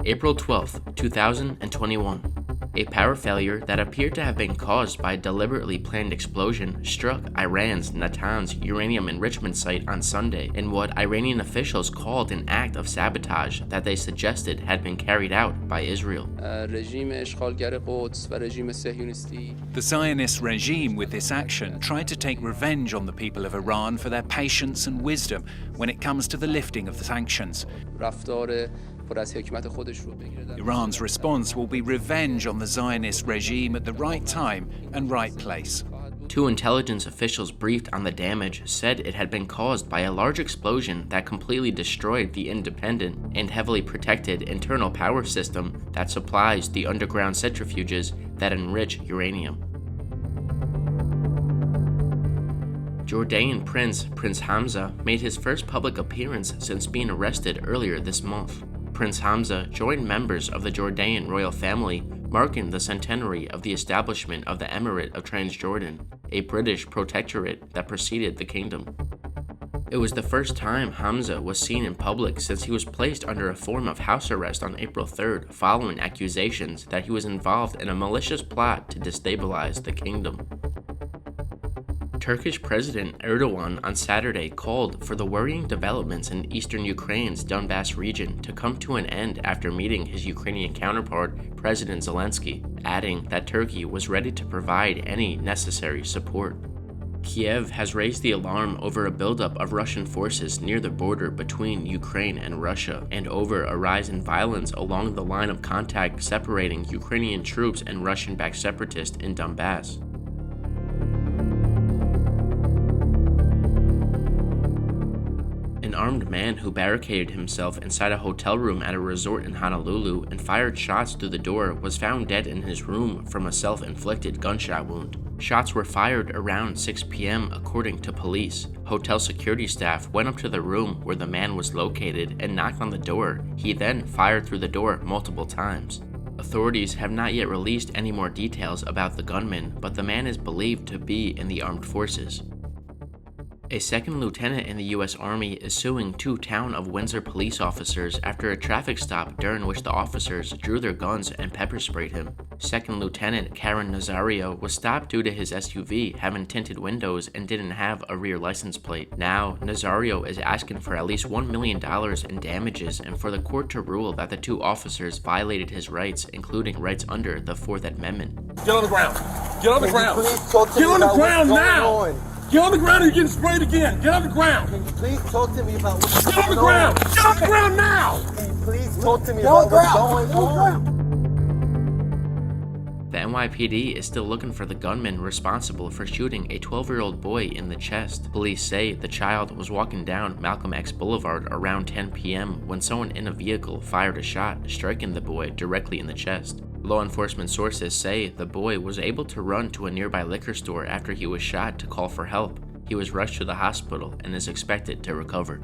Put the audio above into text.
April 12, 2021. A power failure that appeared to have been caused by a deliberately planned explosion struck Iran's Natanz uranium enrichment site on Sunday in what Iranian officials called an act of sabotage that they suggested had been carried out by Israel. The Zionist regime with this action tried to take revenge on the people of Iran for their patience and wisdom when it comes to the lifting of the sanctions. Iran's response will be revenge on the Zionist regime at the right time and right place. Two intelligence officials briefed on the damage said it had been caused by a large explosion that completely destroyed the independent and heavily protected internal power system that supplies the underground centrifuges that enrich uranium. Jordanian Prince Hamza made his first public appearance since being arrested earlier this month. Prince Hamza joined members of the Jordanian royal family, marking the centenary of the establishment of the Emirate of Transjordan, a British protectorate that preceded the kingdom. It was the first time Hamza was seen in public since he was placed under a form of house arrest on April 3rd following accusations that he was involved in a malicious plot to destabilize the kingdom. Turkish President Erdogan on Saturday called for the worrying developments in eastern Ukraine's Donbas region to come to an end after meeting his Ukrainian counterpart, President Zelensky, adding that Turkey was ready to provide any necessary support. Kiev has raised the alarm over a buildup of Russian forces near the border between Ukraine and Russia, and over a rise in violence along the line of contact separating Ukrainian troops and Russian-backed separatists in Donbas. An armed man who barricaded himself inside a hotel room at a resort in Honolulu and fired shots through the door was found dead in his room from a self-inflicted gunshot wound. Shots were fired around 6 p.m. according to police. Hotel security staff went up to the room where the man was located and knocked on the door. He then fired through the door multiple times. Authorities have not yet released any more details about the gunman, but the man is believed to be in the armed forces. A second lieutenant in the U.S. Army is suing two Town of Windsor police officers after a traffic stop during which the officers drew their guns and pepper sprayed him. Second Lieutenant Karen Nazario was stopped due to his SUV having tinted windows and didn't have a rear license plate. Now, Nazario is asking for at least $1 million in damages and for the court to rule that the two officers violated his rights, including rights under the Fourth Amendment. Get on the ground! Get on the ground! Get on the ground now! Get on the ground or you're getting sprayed again! Get on the ground! Can you please talk to me about what's Get on the ground! Get on the ground now! Can you please talk to me about what's going on? The NYPD is still looking for the gunman responsible for shooting a 12-year-old boy in the chest. Police say the child was walking down Malcolm X Boulevard around 10 p.m. when someone in a vehicle fired a shot, striking the boy directly in the chest. Law enforcement sources say the boy was able to run to a nearby liquor store after he was shot to call for help. He was rushed to the hospital and is expected to recover.